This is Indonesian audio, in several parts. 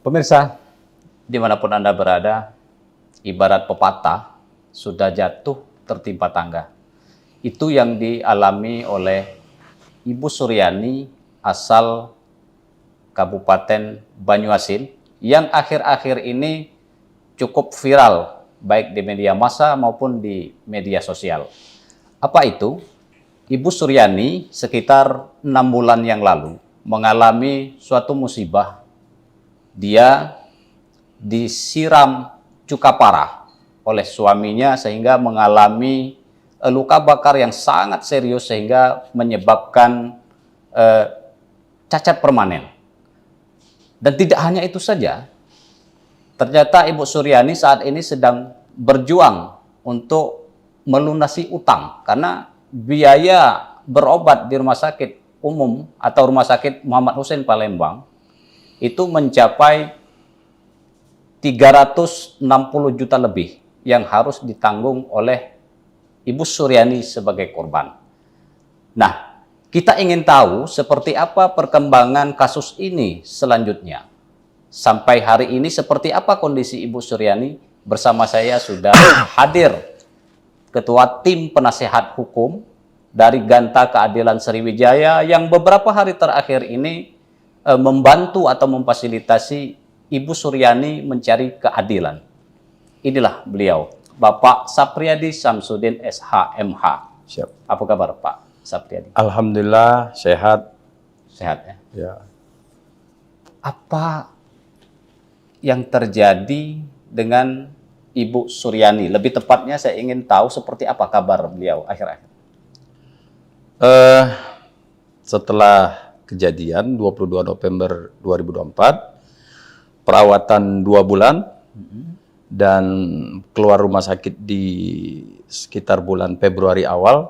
Pemirsa, dimanapun Anda berada, ibarat pepatah, sudah jatuh tertimpa tangga. Itu yang dialami oleh Ibu Suryani asal Kabupaten Banyuasin yang akhir-akhir ini cukup viral baik di media massa maupun di media sosial. Apa itu? Ibu Suryani sekitar 6 bulan yang lalu mengalami suatu musibah. Dia disiram cuka parah oleh suaminya sehingga mengalami luka bakar yang sangat serius sehingga menyebabkan cacat permanen. Dan tidak hanya itu saja, ternyata Ibu Suryani saat ini sedang berjuang untuk melunasi utang karena biaya berobat di rumah sakit umum atau rumah sakit Muhammad Hussein Palembang itu mencapai 360 juta lebih yang harus ditanggung oleh Ibu Suryani sebagai korban. Nah, kita ingin tahu seperti apa perkembangan kasus ini selanjutnya. Sampai hari ini seperti apa kondisi Ibu Suryani? Bersama saya sudah hadir Ketua Tim Penasehat Hukum dari Ganta Keadilan Sriwijaya yang beberapa hari terakhir ini membantu atau memfasilitasi Ibu Suryani mencari keadilan. Inilah beliau, Bapak Sapriyadi Samsudin SHMH. Siap. Apa kabar Pak Sapriyadi? Alhamdulillah sehat. Sehat ya? Ya. Apa yang terjadi dengan Ibu Suryani? Lebih tepatnya saya ingin tahu seperti apa kabar beliau akhir-akhir. Setelah kejadian 22 November 2024, perawatan 2 bulan, dan keluar rumah sakit di sekitar bulan Februari awal.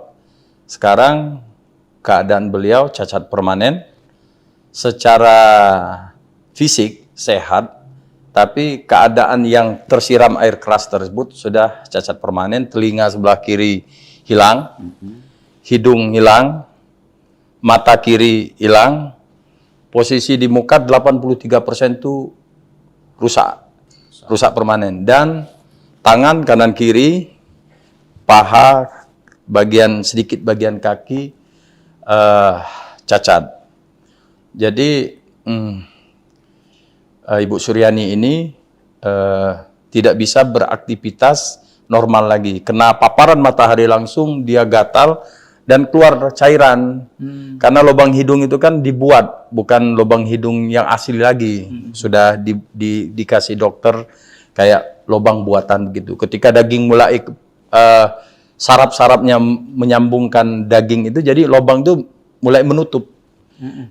Sekarang keadaan beliau cacat permanen, secara fisik sehat, tapi keadaan yang tersiram air keras tersebut sudah cacat permanen. Telinga sebelah kiri hilang, hidung hilang, mata kiri hilang, posisi di muka 83% itu rusak permanen, dan tangan kanan kiri, paha, sedikit bagian kaki cacat. Jadi Ibu Suryani ini tidak bisa beraktivitas normal lagi. Kena paparan matahari langsung dia gatal dan keluar cairan. Karena lubang hidung itu kan dibuat, bukan lubang hidung yang asli lagi. Sudah dikasih dokter kayak lubang buatan begitu. Ketika daging mulai saraf-sarafnya menyambungkan daging itu, jadi lubang itu mulai menutup.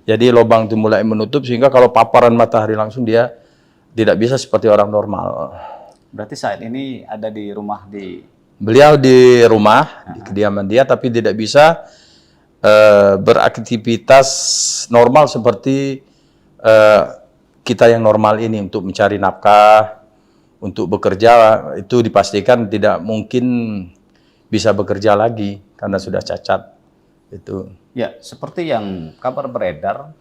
Jadi lubang itu mulai menutup sehingga kalau paparan matahari langsung dia tidak bisa seperti orang normal. Berarti saat ini ada di rumah Beliau di rumah, di kediaman dia, tapi tidak bisa beraktivitas normal seperti kita yang normal ini untuk mencari nafkah, untuk bekerja. Itu dipastikan tidak mungkin bisa bekerja lagi karena sudah cacat. Itu. Ya, seperti yang kabar beredar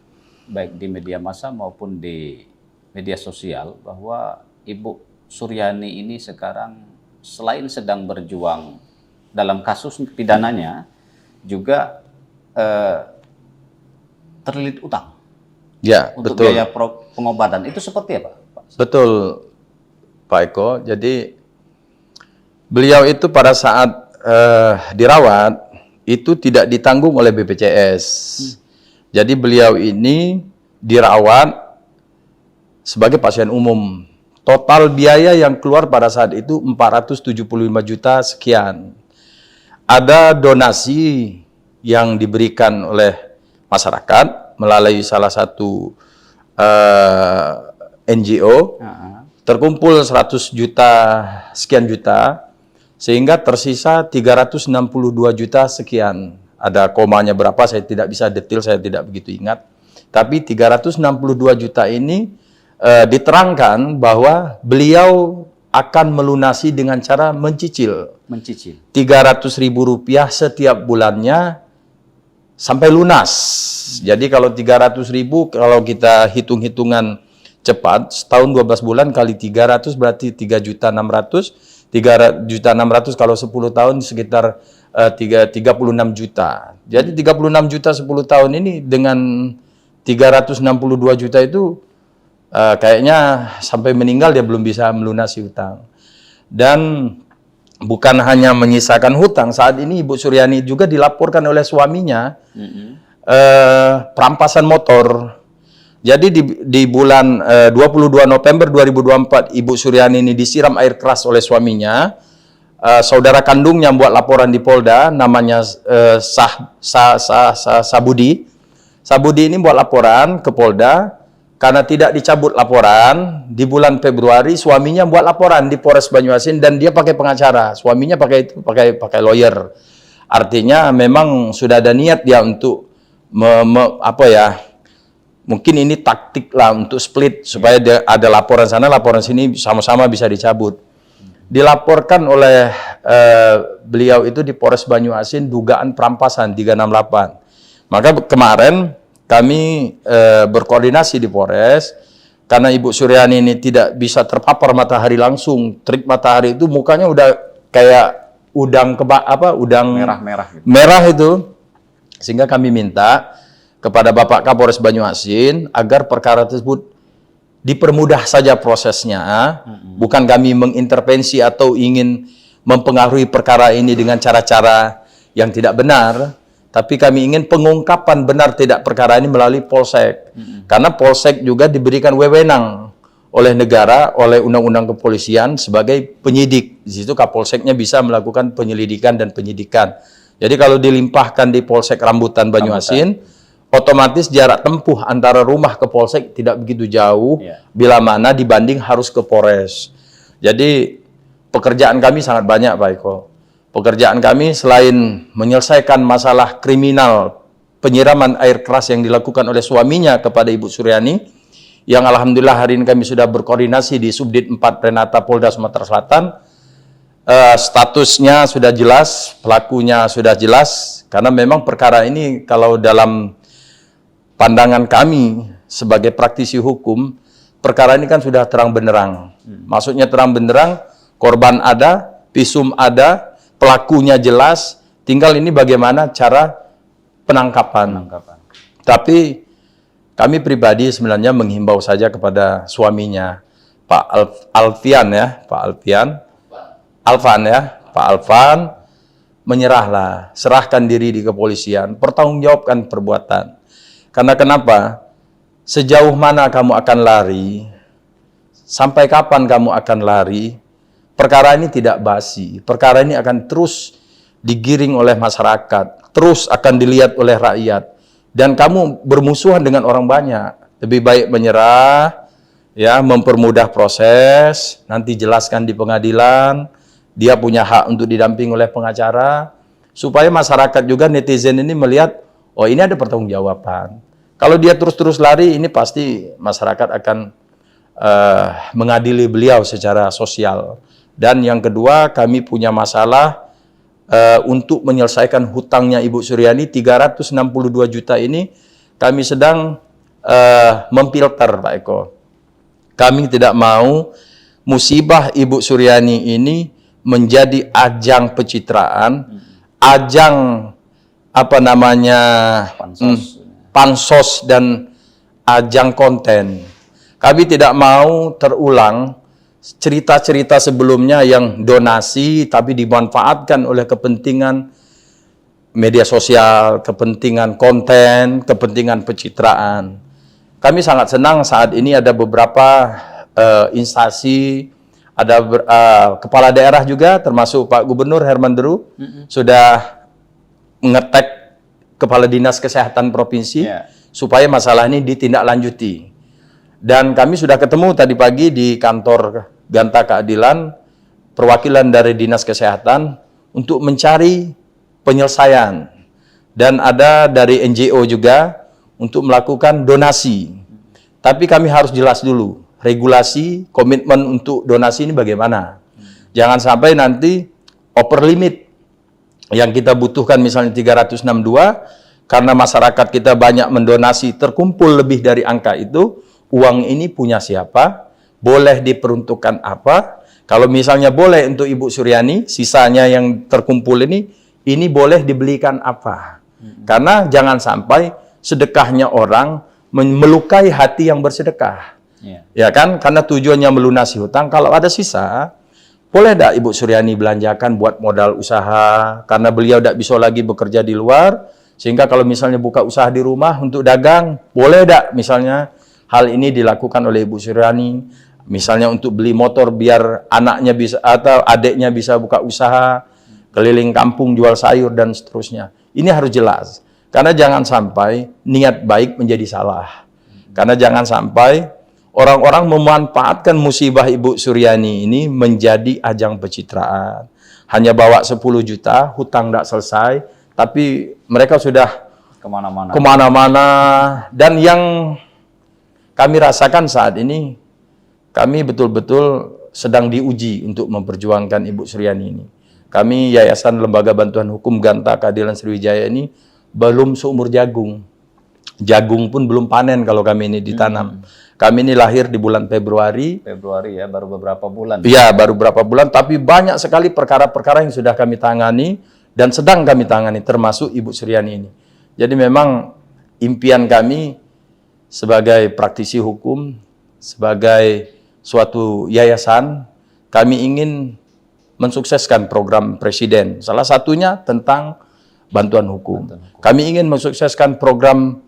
baik di media massa maupun di media sosial bahwa Ibu Suryani ini sekarang selain sedang berjuang dalam kasus pidananya, juga terlilit utang. Ya, untuk betul. biaya pengobatan. Itu seperti apa, Pak? Betul, Pak Eko. Jadi beliau itu pada saat dirawat itu tidak ditanggung oleh BPJS. Jadi beliau ini dirawat sebagai pasien umum. Total biaya yang keluar pada saat itu 475 juta sekian. Ada donasi yang diberikan oleh masyarakat melalui salah satu NGO. Terkumpul 100 juta, sekian juta, sehingga tersisa 362 juta sekian. Ada komanya berapa, saya tidak bisa detail, saya tidak begitu ingat. Tapi 362 juta ini diterangkan bahwa beliau akan melunasi dengan cara mencicil. 300.000 rupiah setiap bulannya sampai lunas. Jadi kalau 300.000, kalau kita hitung-hitungan cepat, setahun 12 bulan kali 300 berarti 3.600.000, 3.600.000 kalau 10 tahun sekitar 36 juta. Jadi 36 juta 10 tahun ini dengan 362 juta itu kayaknya sampai meninggal dia belum bisa melunasi hutang. Dan bukan hanya menyisakan hutang, saat ini Ibu Suryani juga dilaporkan oleh suaminya perampasan motor. Jadi di bulan 22 November 2024 Ibu Suryani ini disiram air keras oleh suaminya. Saudara kandungnya buat laporan di Polda, namanya Sabudi. Sabudi ini buat laporan ke Polda karena tidak dicabut laporan. Di bulan Februari suaminya buat laporan di Polres Banyuasin dan dia pakai pengacara. Suaminya pakai lawyer. Artinya memang sudah ada niat dia untuk mungkin ini taktik lah untuk split supaya ada laporan sana, laporan sini sama-sama bisa dicabut. Dilaporkan oleh beliau itu di Polres Banyuasin dugaan perampasan 368. Maka kemarin kami berkoordinasi di Polres karena Ibu Suryani ini tidak bisa terpapar matahari langsung. Terik matahari itu mukanya udah kayak udang Merah-merah gitu. merah itu. Sehingga kami minta kepada Bapak Kapolres Banyuasin agar perkara tersebut dipermudah saja prosesnya, bukan kami mengintervensi atau ingin mempengaruhi perkara ini dengan cara-cara yang tidak benar, tapi kami ingin pengungkapan benar tidak perkara ini melalui Polsek. Karena Polsek juga diberikan wewenang oleh negara, oleh Undang-Undang Kepolisian sebagai penyidik. Di situ Kapolseknya bisa melakukan penyelidikan dan penyidikan. Jadi kalau dilimpahkan di Polsek Rambutan Banyuasin, otomatis jarak tempuh antara rumah ke Polsek tidak begitu jauh, bila mana dibanding harus ke Polres. Jadi pekerjaan kami sangat banyak Pak Eko. Pekerjaan kami selain menyelesaikan masalah kriminal penyiraman air keras yang dilakukan oleh suaminya kepada Ibu Suryani, yang alhamdulillah hari ini kami sudah berkoordinasi di Subdit 4 Renata Polda Sumatera Selatan. Statusnya sudah jelas, pelakunya sudah jelas, karena memang perkara ini kalau dalam pandangan kami sebagai praktisi hukum, perkara ini kan sudah terang benderang. Maksudnya terang benderang, korban ada, visum ada, pelakunya jelas, tinggal ini bagaimana cara penangkapan. Tapi kami pribadi sebenarnya menghimbau saja kepada suaminya, Pak Alvan, menyerahlah, serahkan diri di kepolisian, pertanggungjawabkan perbuatan. Karena kenapa? Sejauh mana kamu akan lari, sampai kapan kamu akan lari, perkara ini tidak basi. Perkara ini akan terus digiring oleh masyarakat, terus akan dilihat oleh rakyat. Dan kamu bermusuhan dengan orang banyak. Lebih baik menyerah, ya, mempermudah proses, nanti jelaskan di pengadilan, dia punya hak untuk didampingi oleh pengacara, supaya masyarakat juga, netizen ini melihat, oh ini ada pertanggungjawaban. Kalau dia terus-terus lari, ini pasti masyarakat akan mengadili beliau secara sosial. Dan yang kedua, kami punya masalah untuk menyelesaikan hutangnya Ibu Suryani, 362 juta ini, kami sedang memfilter Pak Eko. Kami tidak mau musibah Ibu Suryani ini menjadi ajang pencitraan, ajang pansos dan ajang konten. Kami tidak mau terulang cerita-cerita sebelumnya yang donasi tapi dimanfaatkan oleh kepentingan media sosial, kepentingan konten, kepentingan pencitraan. Kami sangat senang saat ini ada beberapa instansi, ada kepala daerah juga, termasuk Pak Gubernur Herman Deru, sudah mengetek Kepala Dinas Kesehatan Provinsi supaya masalah ini ditindaklanjuti. Dan kami sudah ketemu tadi pagi di kantor Ganta Keadilan, perwakilan dari Dinas Kesehatan untuk mencari penyelesaian. Dan ada dari NGO juga untuk melakukan donasi. Tapi kami harus jelas dulu, regulasi, komitmen untuk donasi ini bagaimana. Jangan sampai nanti upper limit yang kita butuhkan misalnya 362, karena masyarakat kita banyak mendonasi, terkumpul lebih dari angka itu, uang ini punya siapa, boleh diperuntukkan apa. Kalau misalnya boleh untuk Ibu Suryani, sisanya yang terkumpul ini boleh dibelikan apa. Karena jangan sampai sedekahnya orang melukai hati yang bersedekah. Ya kan? Karena tujuannya melunasi hutang. Kalau ada sisa, boleh tidak Ibu Suryani belanjakan buat modal usaha, karena beliau tidak bisa lagi bekerja di luar, sehingga kalau misalnya buka usaha di rumah untuk dagang, boleh tidak misalnya hal ini dilakukan oleh Ibu Suryani, misalnya untuk beli motor biar anaknya bisa atau adiknya bisa buka usaha, keliling kampung jual sayur dan seterusnya. Ini harus jelas, karena jangan sampai niat baik menjadi salah. Karena jangan sampai orang-orang memanfaatkan musibah Ibu Suryani ini menjadi ajang pencitraan. Hanya bawa 10 juta, hutang tidak selesai, tapi mereka sudah kemana-mana. Dan yang kami rasakan saat ini, kami betul-betul sedang diuji untuk memperjuangkan Ibu Suryani ini. Kami Yayasan Lembaga Bantuan Hukum Ganta Keadilan Sriwijaya ini belum seumur jagung. Jagung pun belum panen kalau kami ini ditanam. Kami ini lahir di bulan Februari. Februari ya, baru beberapa bulan. Iya, baru beberapa bulan, tapi banyak sekali perkara-perkara yang sudah kami tangani dan sedang kami tangani, termasuk Ibu Suryani ini. Jadi memang impian kami sebagai praktisi hukum, sebagai suatu yayasan, kami ingin mensukseskan program Presiden. Salah satunya tentang bantuan hukum. Kami ingin mensukseskan program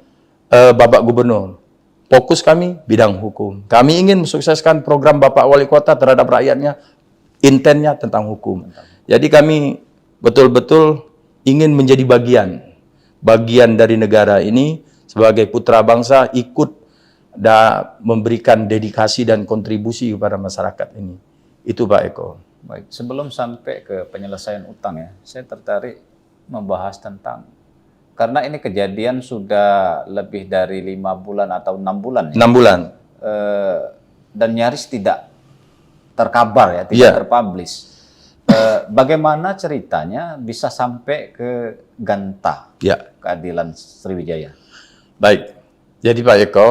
Bapak Gubernur. Fokus kami bidang hukum. Kami ingin mensukseskan program Bapak Wali Kota terhadap rakyatnya, intennya tentang hukum. Jadi kami betul-betul ingin menjadi bagian dari negara ini sebagai putra bangsa, ikut memberikan dedikasi dan kontribusi kepada masyarakat ini. Itu Pak Eko. Baik, sebelum sampai ke penyelesaian utang ya, saya tertarik membahas tentang, karena ini kejadian sudah lebih dari 5 bulan atau 6 bulan. 6 bulan. Dan nyaris tidak terkabar ya, tidak terpublish. Bagaimana ceritanya bisa sampai ke Ganta Keadilan Sriwijaya? Baik, jadi Pak Eko,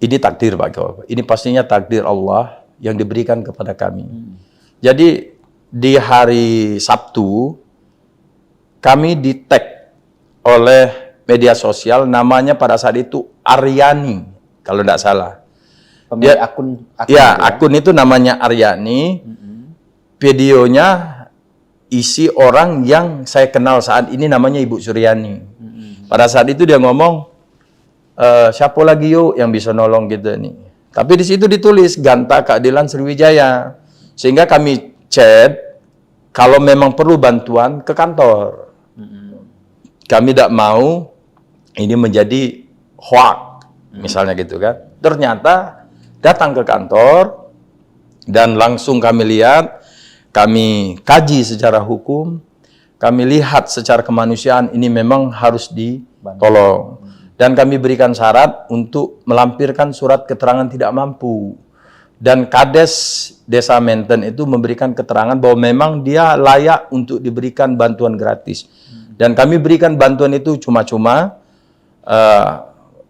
ini takdir Pak Eko. Ini pastinya takdir Allah yang diberikan kepada kami. Jadi di hari Sabtu, kami di-tag oleh media sosial, namanya pada saat itu Aryani, kalau tidak salah. Pemilik akun akun itu namanya Aryani. Videonya isi orang yang saya kenal saat ini, namanya Ibu Suryani. Pada saat itu dia ngomong, siapa lagi yuk yang bisa nolong kita nih. Tapi di situ ditulis Ganta Keadilan Sriwijaya. Sehingga kami chat, kalau memang perlu bantuan ke kantor. Kami tidak mau ini menjadi hoax, misalnya gitu kan. Ternyata datang ke kantor dan langsung kami lihat, kami kaji secara hukum, kami lihat secara kemanusiaan ini memang harus ditolong. Dan kami berikan syarat untuk melampirkan surat keterangan tidak mampu. Dan Kades Desa Menten itu memberikan keterangan bahwa memang dia layak untuk diberikan bantuan gratis. Dan kami berikan bantuan itu cuma-cuma,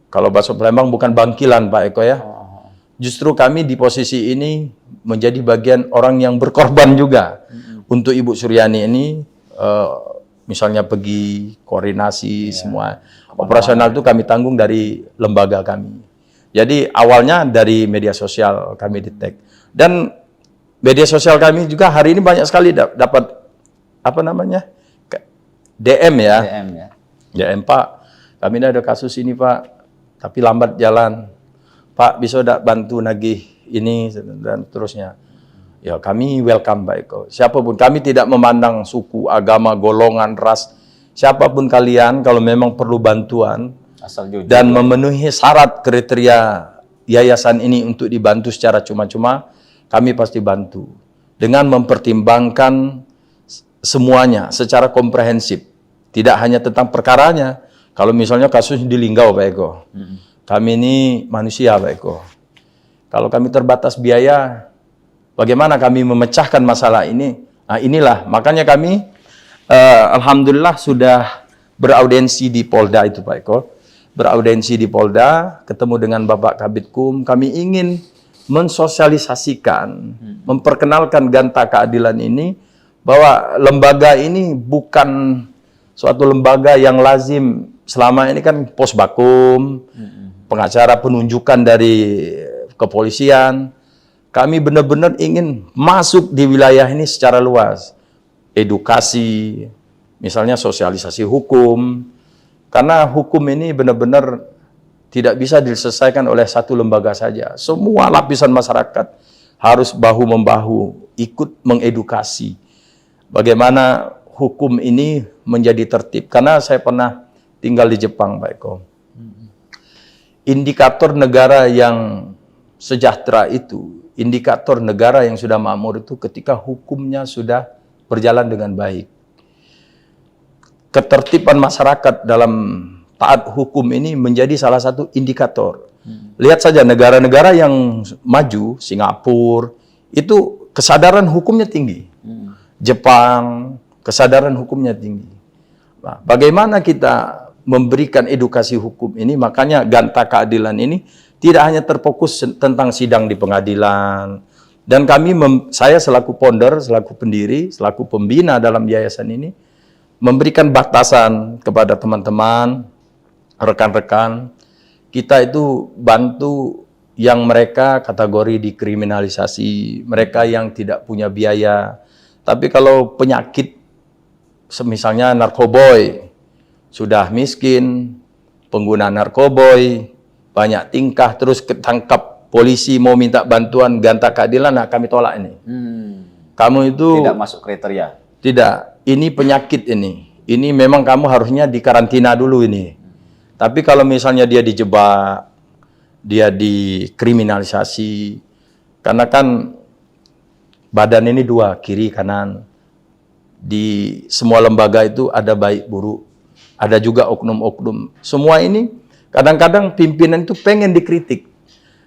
kalau bahasa Palembang bukan bangkilan Pak Eko ya. Justru kami di posisi ini menjadi bagian orang yang berkorban juga untuk Ibu Suryani ini, misalnya pergi koordinasi semua. Operasional itu kami tanggung dari lembaga kami. Jadi awalnya dari media sosial kami di-tag. Dan media sosial kami juga hari ini banyak sekali dapat apa namanya? DM ya. DM ya. DM Pak, kami ada kasus ini Pak, tapi lambat jalan. Pak bisa tidak bantu nagih ini dan terusnya. Ya kami welcome Pak Eko. Siapapun, kami tidak memandang suku, agama, golongan, ras. Siapapun kalian, kalau memang perlu bantuan asal jujur dan memenuhi syarat kriteria yayasan ini untuk dibantu secara cuma-cuma, kami pasti bantu. Dengan mempertimbangkan semuanya secara komprehensif. Tidak hanya tentang perkaranya. Kalau misalnya kasus di Linggau Pak Eko. Kami ini manusia Pak Eko. Kalau kami terbatas biaya, bagaimana kami memecahkan masalah ini? Nah inilah, makanya kami Alhamdulillah sudah beraudiensi di Polda itu Pak Eko. beraudensi di Polda, ketemu dengan Bapak Kabidkum, kami ingin mensosialisasikan, memperkenalkan Ganta Keadilan ini, bahwa lembaga ini bukan suatu lembaga yang lazim. Selama ini kan posbakum, pengacara penunjukan dari kepolisian. Kami benar-benar ingin masuk di wilayah ini secara luas. Edukasi, misalnya sosialisasi hukum. Karena hukum ini benar-benar tidak bisa diselesaikan oleh satu lembaga saja. Semua lapisan masyarakat harus bahu-membahu, ikut mengedukasi. Bagaimana hukum ini menjadi tertib. Karena saya pernah tinggal di Jepang, Pak Eko. Indikator negara yang sejahtera itu, indikator negara yang sudah makmur itu ketika hukumnya sudah berjalan dengan baik. Ketertiban masyarakat dalam taat hukum ini menjadi salah satu indikator. Lihat saja negara-negara yang maju, Singapura, itu kesadaran hukumnya tinggi. Jepang, kesadaran hukumnya tinggi. Nah, bagaimana kita memberikan edukasi hukum ini? Makanya Ganta Keadilan ini tidak hanya terfokus tentang sidang di pengadilan. Dan kami, saya selaku founder, selaku pendiri, selaku pembina dalam yayasan ini, memberikan batasan kepada teman-teman, rekan-rekan, kita itu bantu yang mereka kategori dikriminalisasi, mereka yang tidak punya biaya. Tapi kalau penyakit, misalnya narkoboy, sudah miskin, pengguna narkoboy, banyak tingkah, terus ketangkap polisi mau minta bantuan Ganta Keadilan, nah kami tolak ini. Kamu itu Tidak masuk kriteria. tidak, ini penyakit ini. Ini memang kamu harusnya dikarantina dulu ini. Tapi kalau misalnya dia dijebak, dia dikriminalisasi, karena kan badan ini dua, kiri kanan. Di semua lembaga itu ada baik buruk, ada juga oknum-oknum. Semua ini kadang-kadang pimpinan itu pengen dikritik.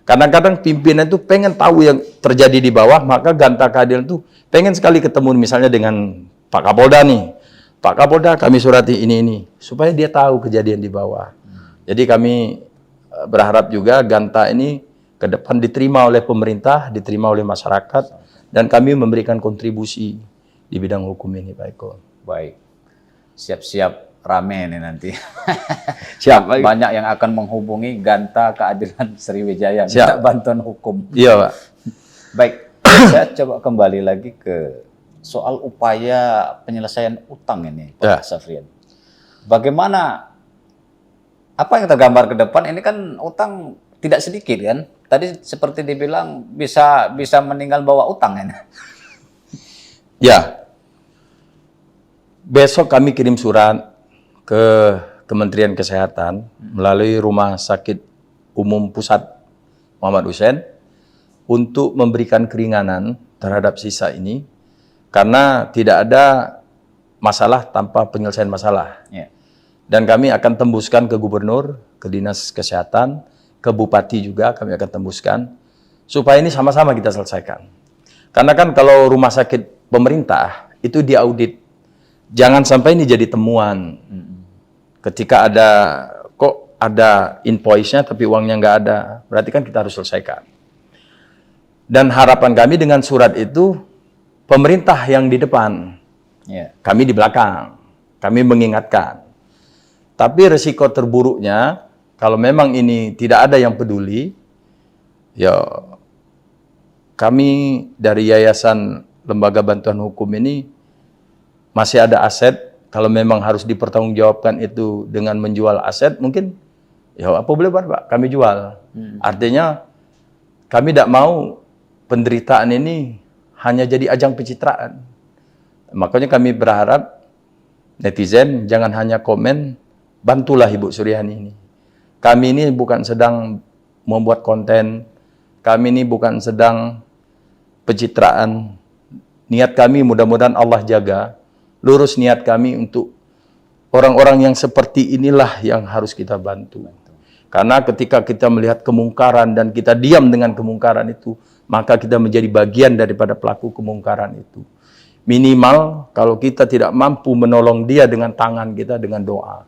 Kadang-kadang pimpinan itu pengen tahu yang terjadi di bawah, maka Ganta Keadilan itu pengen sekali ketemu misalnya dengan Pak Kapolda nih. Pak Kapolda, kami surati ini, supaya dia tahu kejadian di bawah. Jadi kami berharap juga Ganta ini ke depan diterima oleh pemerintah, diterima oleh masyarakat, dan kami memberikan kontribusi di bidang hukum ini, Pak Eko. Baik. Siap-siap rame nih nanti. Siap. Banyak yang akan menghubungi Ganta Keadilan Sriwijaya, minta Siap. bantuan hukum. Iya, Pak. Baik, saya coba kembali lagi ke soal upaya penyelesaian utang ini, Pak Ya. Safrian. Bagaimana, apa yang tergambar ke depan? Ini kan utang tidak sedikit kan? Tadi seperti dibilang bisa meninggal bawa utang ini. Ya. Besok kami kirim surat ke Kementerian Kesehatan melalui Rumah Sakit Umum Pusat Muhammad Hussein untuk memberikan keringanan terhadap sisa ini, karena tidak ada masalah tanpa penyelesaian masalah. Ya. Dan kami akan tembuskan ke gubernur, ke dinas kesehatan, ke bupati juga kami akan tembuskan, supaya ini sama-sama kita selesaikan. Karena kan kalau rumah sakit pemerintah itu diaudit, jangan sampai ini jadi temuan. Ketika kok ada invoice-nya tapi uangnya nggak ada, berarti kan kita harus selesaikan. Dan harapan kami dengan surat itu, pemerintah yang di depan, Ya. kami di belakang, kami mengingatkan. Tapi resiko terburuknya, kalau memang ini tidak ada yang peduli, ya kami dari Yayasan Lembaga Bantuan Hukum ini masih ada aset. Kalau memang harus dipertanggungjawabkan itu dengan menjual aset, mungkin ya apa boleh buat, Pak, kami jual. Artinya kami tidak mau penderitaan ini hanya jadi ajang pencitraan. Makanya kami berharap netizen jangan hanya komen, bantulah Ibu Suryani ini. Kami ini bukan sedang membuat konten, kami ini bukan sedang pencitraan. Niat kami mudah-mudahan Allah jaga, lurus niat kami untuk orang-orang yang seperti inilah yang harus kita bantu. Karena ketika kita melihat kemungkaran dan kita diam dengan kemungkaran itu, maka kita menjadi bagian daripada pelaku kemungkaran itu. Minimal kalau kita tidak mampu menolong dia dengan tangan kita, dengan doa.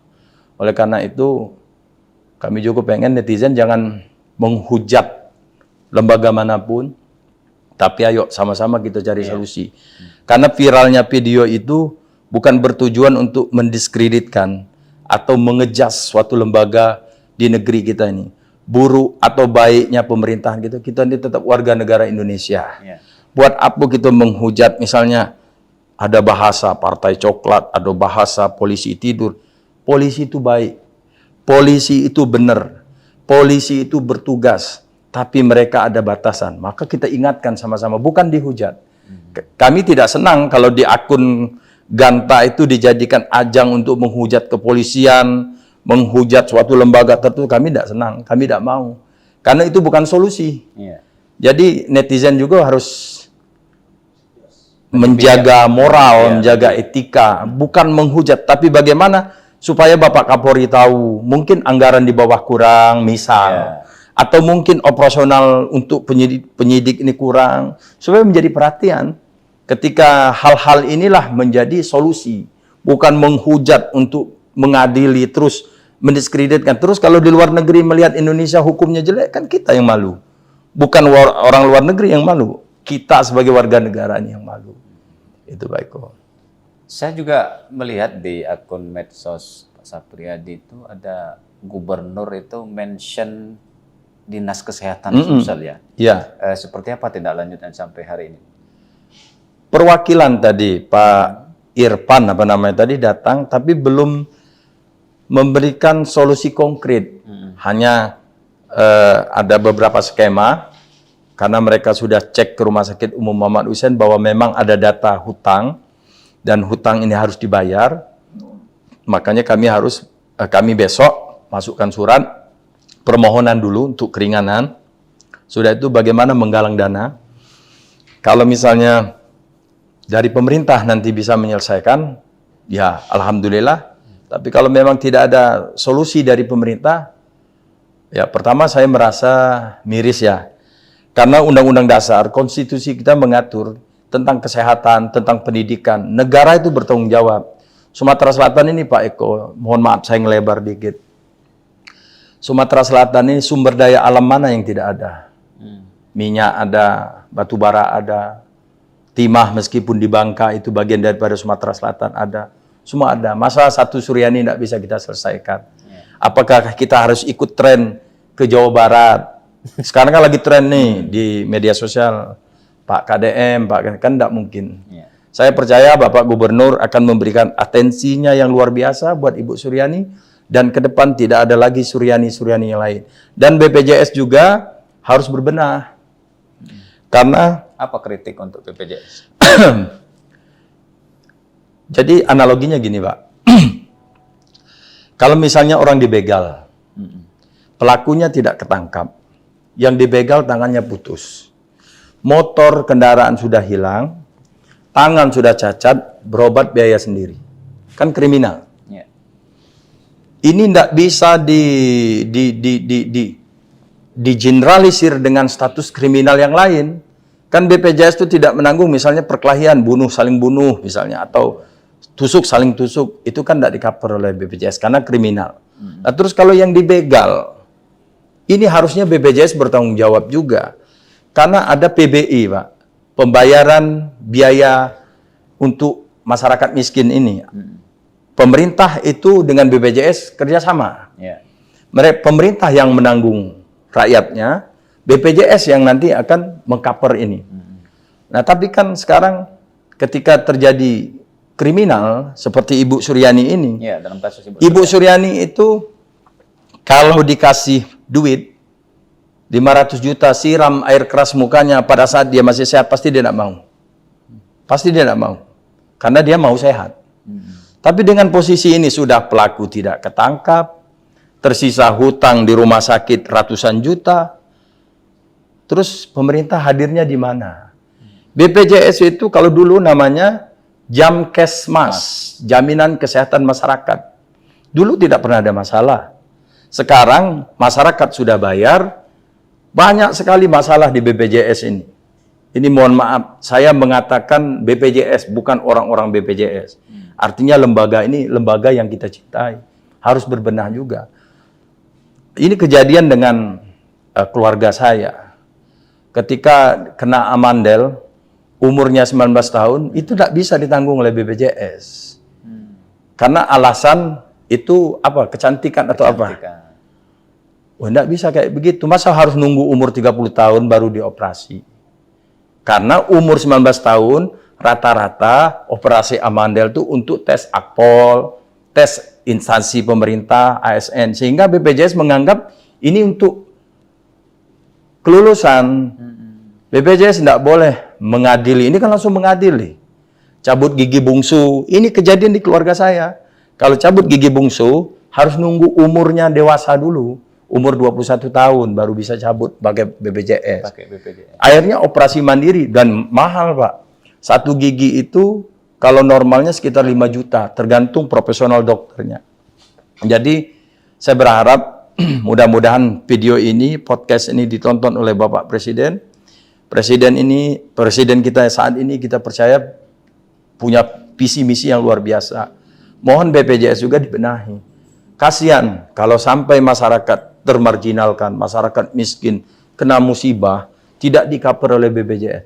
Oleh karena itu, Kami juga pengen netizen jangan menghujat lembaga manapun, tapi ayo sama-sama kita cari solusi. Karena viralnya video itu bukan bertujuan untuk mendiskreditkan atau mengejas suatu lembaga di negeri kita ini. Buruk atau baiknya pemerintahan kita ini tetap warga negara Indonesia. Buat apa kita menghujat, misalnya ada bahasa partai coklat, ada bahasa polisi tidur. Polisi itu baik, polisi itu benar, polisi itu bertugas, tapi mereka ada batasan. Maka kita ingatkan sama-sama, bukan dihujat. Kami tidak senang kalau di akun Ganta itu dijadikan ajang untuk menghujat kepolisian, menghujat suatu lembaga tertentu. Kami tidak senang, kami tidak mau. Karena itu bukan solusi. Jadi netizen juga harus menjaga moral, menjaga etika, bukan menghujat, tapi bagaimana supaya Bapak Kapolri tahu, mungkin anggaran di bawah kurang, misal, atau mungkin operasional untuk penyidik ini kurang, supaya menjadi perhatian. Ketika hal-hal inilah menjadi solusi, bukan menghujat untuk mengadili, terus mendiskreditkan. Terus kalau di luar negeri melihat Indonesia hukumnya jelek, kan kita yang malu. Bukan orang luar negeri yang malu. Kita sebagai warga negara ini yang malu. Itu Pak Eko. Saya juga melihat di akun medsos Pak Sapriyadi itu ada gubernur itu mention Dinas Kesehatan Sumsel ya. Iya. Seperti apa tindak lanjutnya sampai hari ini? Perwakilan tadi Pak Irfan apa namanya tadi datang, tapi belum memberikan solusi konkret. Hanya ada beberapa skema. Karena mereka sudah cek ke Rumah Sakit Umum Muhammad Hussein bahwa memang ada data hutang dan hutang ini harus dibayar. Makanya kami besok masukkan surat permohonan dulu untuk keringanan. Sudah itu bagaimana menggalang dana. Kalau misalnya dari pemerintah nanti bisa menyelesaikan, ya alhamdulillah. Tapi kalau memang tidak ada solusi dari pemerintah, ya pertama saya merasa miris ya. Karena Undang-Undang Dasar, konstitusi kita mengatur tentang kesehatan, tentang pendidikan. Negara itu bertanggung jawab. Sumatera Selatan ini Pak Eko, mohon maaf saya ngelebar dikit. Sumatera Selatan ini sumber daya alam mana yang tidak ada? Minyak ada, batu bara ada, timah meskipun di Bangka itu bagian daripada Sumatera Selatan ada. Semua ada. Masa satu Suryani tidak bisa kita selesaikan? Apakah kita harus ikut tren ke Jawa Barat? Sekarang kan lagi tren nih di media sosial, Pak KDM, kan tidak mungkin. Saya percaya Bapak Gubernur akan memberikan atensinya yang luar biasa buat Ibu Suryani, dan ke depan tidak ada lagi Suryani-Suryani yang lain. Dan BPJS juga harus berbenah. Karena apa kritik untuk BPJS? Jadi analoginya gini Pak, kalau misalnya orang dibegal, pelakunya tidak ketangkap, yang dibegal tangannya putus, motor kendaraan sudah hilang, tangan sudah cacat, berobat biaya sendiri, kan kriminal. Ini tidak bisa digeneralisir dengan status kriminal yang lain. Kan BPJS itu tidak menanggung misalnya perkelahian, saling bunuh misalnya, atau tusuk saling tusuk, itu kan tidak di-cover oleh BPJS karena kriminal. Nah, terus kalau yang dibegal, ini harusnya BPJS bertanggung jawab juga. Karena ada PBI, Pak. Pembayaran biaya untuk masyarakat miskin ini. Pemerintah itu dengan BPJS kerjasama. Pemerintah yang menanggung rakyatnya, BPJS yang nanti akan meng-cover ini. Nah, tapi kan sekarang ketika terjadi kriminal seperti Ibu Suryani ini, dalam kasus Ibu Suryani itu kalau dikasih duit 500 juta, siram air keras mukanya pada saat dia masih sehat, pasti dia tidak mau. Pasti dia tidak mau. Karena dia mau sehat. Tapi dengan posisi ini sudah pelaku tidak ketangkap, tersisa hutang di rumah sakit ratusan juta, terus pemerintah hadirnya di mana? BPJS itu kalau dulu namanya Jamkesmas, Jaminan Kesehatan Masyarakat. Dulu tidak pernah ada masalah. Sekarang masyarakat sudah bayar, banyak sekali masalah di BPJS ini. Ini mohon maaf, saya mengatakan BPJS, bukan orang-orang BPJS. Artinya lembaga ini lembaga yang kita cintai, harus berbenah juga. ini kejadian dengan keluarga saya. Ketika kena amandel, umurnya 19 tahun, itu tidak bisa ditanggung oleh BPJS. Karena alasan itu apa? Kecantikan atau apa? Wah, tidak bisa kayak begitu. Masa harus nunggu umur 30 tahun baru dioperasi? Karena umur 19 tahun, rata-rata operasi amandel itu untuk tes akpol, tes instansi pemerintah, ASN. Sehingga BPJS menganggap ini untuk kelulusan. BPJS tidak boleh mengadili. Ini kan langsung mengadili. Cabut gigi bungsu. Ini kejadian di keluarga saya. Kalau cabut gigi bungsu, harus nunggu umurnya dewasa dulu. Umur 21 tahun baru bisa cabut pakai BPJS. Akhirnya operasi mandiri dan mahal, Pak. Satu gigi itu kalau normalnya sekitar 5 juta, tergantung profesional dokternya. Jadi saya berharap mudah-mudahan video ini, podcast ini ditonton oleh Bapak Presiden. Presiden kita saat ini kita percaya punya visi misi yang luar biasa. Mohon BPJS juga dibenahi. Kasihan kalau sampai masyarakat termarginalkan, masyarakat miskin, kena musibah, tidak di-cover oleh BPJS.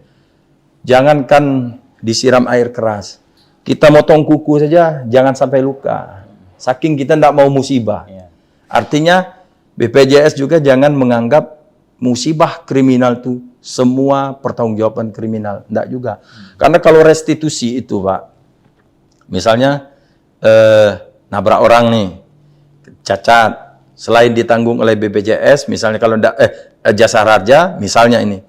Jangankan disiram air keras, kita motong kuku saja, jangan sampai luka. Saking kita tidak mau musibah. Artinya BPJS juga jangan menganggap musibah kriminal itu semua pertanggungjawaban kriminal. Tidak juga. Karena kalau restitusi itu, Pak, misalnya nabrak orang nih, cacat, selain ditanggung oleh BPJS, misalnya kalau jasa raja, misalnya ini,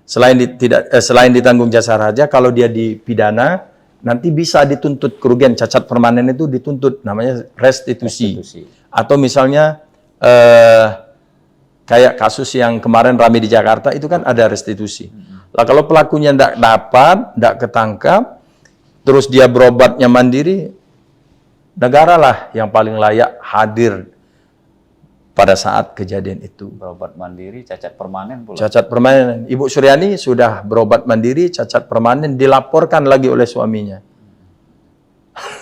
selain ditanggung jasa raja, kalau dia dipidana, nanti bisa dituntut kerugian cacat permanen itu dituntut, namanya restitusi. Atau misalnya kayak kasus yang kemarin ramai di Jakarta itu kan ada restitusi. Lah kalau pelakunya tidak dapat, tidak ketangkap, terus dia berobatnya mandiri, negara lah yang paling layak hadir pada saat kejadian itu. Berobat mandiri, cacat permanen pula. Cacat permanen. Ibu Suryani sudah berobat mandiri, cacat permanen, dilaporkan lagi oleh suaminya.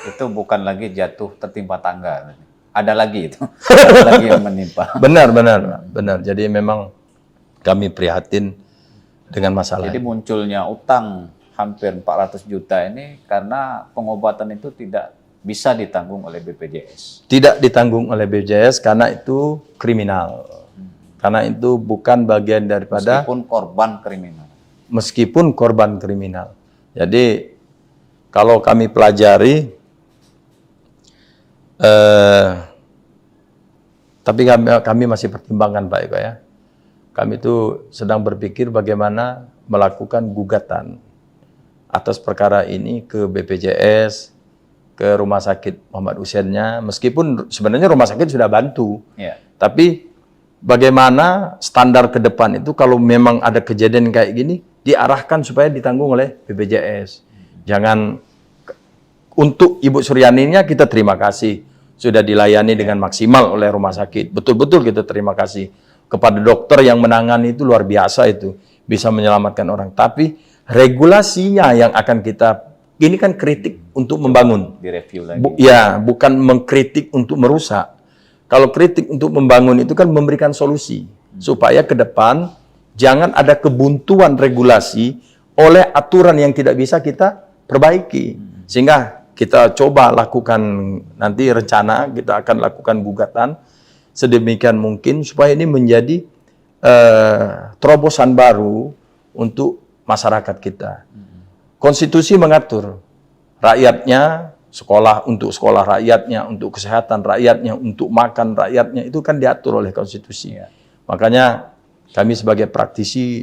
Itu bukan lagi jatuh tertimpa tangga. Ada lagi itu. Ada lagi yang menimpa. Benar. Jadi memang kami prihatin dengan masalah. Jadi munculnya utang hampir 400 juta ini karena pengobatan itu tidak bisa ditanggung oleh BPJS. Tidak ditanggung oleh BPJS karena itu kriminal. Karena itu bukan bagian daripada... Meskipun korban kriminal. Jadi kalau kami pelajari, tapi kami masih pertimbangkan, Pak Eko ya. Kami itu sedang berpikir bagaimana melakukan gugatan atas perkara ini ke BPJS, ke Rumah Sakit Muhammad Husainnya, meskipun sebenarnya rumah sakit sudah bantu. Tapi bagaimana standar ke depan itu kalau memang ada kejadian kayak gini, diarahkan supaya ditanggung oleh BPJS. Jangan, untuk Ibu Suryaninya kita terima kasih. Sudah dilayani dengan maksimal oleh rumah sakit. Betul-betul kita terima kasih. Kepada dokter yang menangani itu luar biasa itu. Bisa menyelamatkan orang. Tapi regulasinya yang akan kita, ini kan kritik untuk membangun. Direview lagi. Bukan mengkritik untuk merusak. Kalau kritik untuk membangun itu kan memberikan solusi. Supaya ke depan jangan ada kebuntuan regulasi oleh aturan yang tidak bisa kita perbaiki. Sehingga kita coba lakukan nanti rencana, kita akan lakukan gugatan sedemikian mungkin supaya ini menjadi terobosan baru untuk masyarakat kita. Konstitusi mengatur rakyatnya, sekolah untuk sekolah rakyatnya, untuk kesehatan rakyatnya, untuk makan rakyatnya, itu kan diatur oleh konstitusi. Makanya kami sebagai praktisi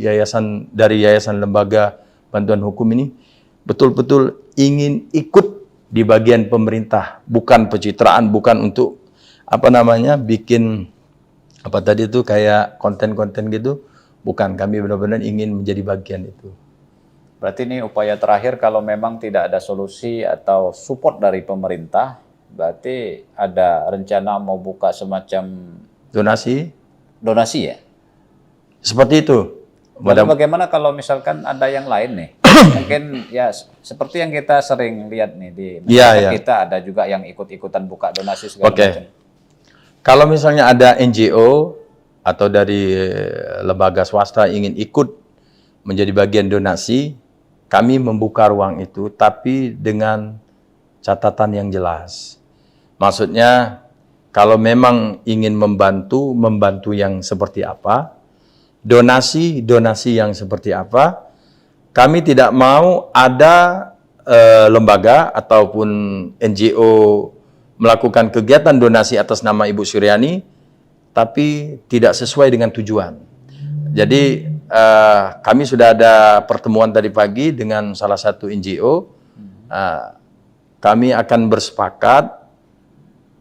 dari Yayasan Lembaga Bantuan Hukum ini betul-betul ingin ikut di bagian pemerintah, bukan pencitraan, bukan untuk bikin tadi itu kayak konten-konten gitu, bukan. Kami benar-benar ingin menjadi bagian itu. Berarti ini upaya terakhir kalau memang tidak ada solusi atau support dari pemerintah, berarti ada rencana mau buka semacam donasi ya? Seperti itu. Lalu bagaimana kalau misalkan ada yang lain nih? Mungkin ya seperti yang kita sering lihat nih di masyarakat kita, ada juga yang ikut-ikutan buka donasi segala macam. Kalau misalnya ada NGO atau dari lembaga swasta ingin ikut menjadi bagian donasi, kami membuka ruang itu, tapi dengan catatan yang jelas. Maksudnya, kalau memang ingin membantu, membantu yang seperti apa, donasi yang seperti apa. Kami tidak mau ada lembaga ataupun NGO melakukan kegiatan donasi atas nama Ibu Suryani, tapi tidak sesuai dengan tujuan. Jadi kami sudah ada pertemuan tadi pagi dengan salah satu NGO. Kami akan bersepakat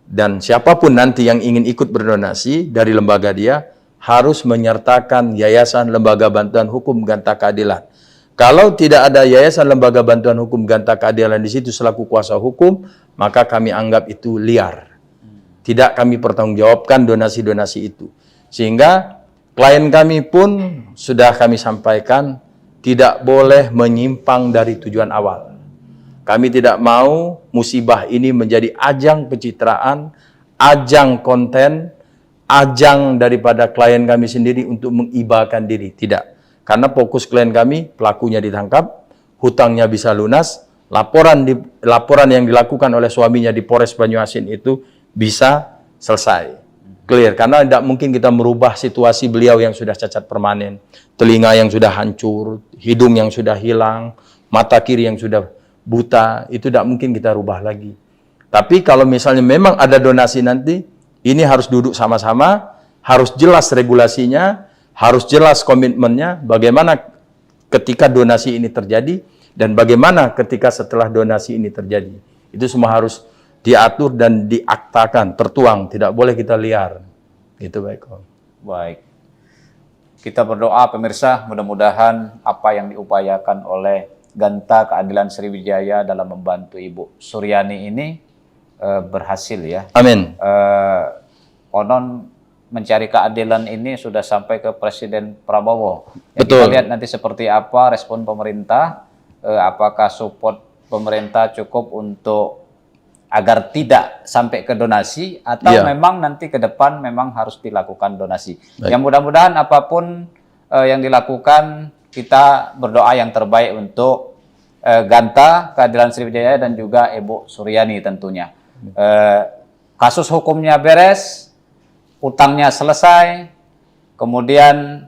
dan siapapun nanti yang ingin ikut berdonasi dari lembaga dia harus menyertakan Yayasan Lembaga Bantuan Hukum Ganta Keadilan. Kalau tidak ada Yayasan Lembaga Bantuan Hukum Ganta Keadilan di situ selaku kuasa hukum, maka kami anggap itu liar. Tidak kami pertanggungjawabkan donasi-donasi itu. Sehingga klien kami pun sudah kami sampaikan tidak boleh menyimpang dari tujuan awal. Kami tidak mau musibah ini menjadi ajang pencitraan, ajang konten, ajang daripada klien kami sendiri untuk mengibakan diri. Tidak. Karena fokus klien kami, pelakunya ditangkap, hutangnya bisa lunas, laporan yang dilakukan oleh suaminya di Polres Banyuasin itu bisa selesai. Clear. Karena tidak mungkin kita merubah situasi beliau yang sudah cacat permanen, telinga yang sudah hancur, hidung yang sudah hilang, mata kiri yang sudah buta, itu tidak mungkin kita rubah lagi. Tapi kalau misalnya memang ada donasi nanti, ini harus duduk sama-sama, harus jelas regulasinya, harus jelas komitmennya, bagaimana ketika donasi ini terjadi, dan bagaimana ketika setelah donasi ini terjadi. Itu semua harus diatur dan diaktakan, tertuang, tidak boleh kita liar. Itu baik. Baik. Kita berdoa pemirsa, mudah-mudahan apa yang diupayakan oleh Ganta Keadilan Sriwijaya dalam membantu Ibu Suryani ini berhasil ya. Amin. Konon mencari keadilan ini sudah sampai ke Presiden Prabowo. Ya, Betul. kita lihat nanti seperti apa respon pemerintah, apakah support pemerintah cukup untuk agar tidak sampai ke donasi atau memang nanti ke depan memang harus dilakukan donasi. Baik. Yang mudah-mudahan apapun yang dilakukan, kita berdoa yang terbaik untuk Ganta Keadilan Sriwijaya dan juga Ibu Suryani tentunya. Kasus hukumnya beres, utangnya selesai, kemudian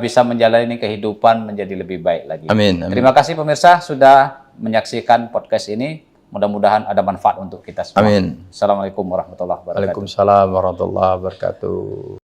bisa menjalani kehidupan menjadi lebih baik lagi. Amin. Terima kasih pemirsa sudah menyaksikan podcast ini. Mudah-mudahan ada manfaat untuk kita semua. Amin. Assalamualaikum warahmatullahi wabarakatuh. Waalaikumsalam warahmatullahi wabarakatuh.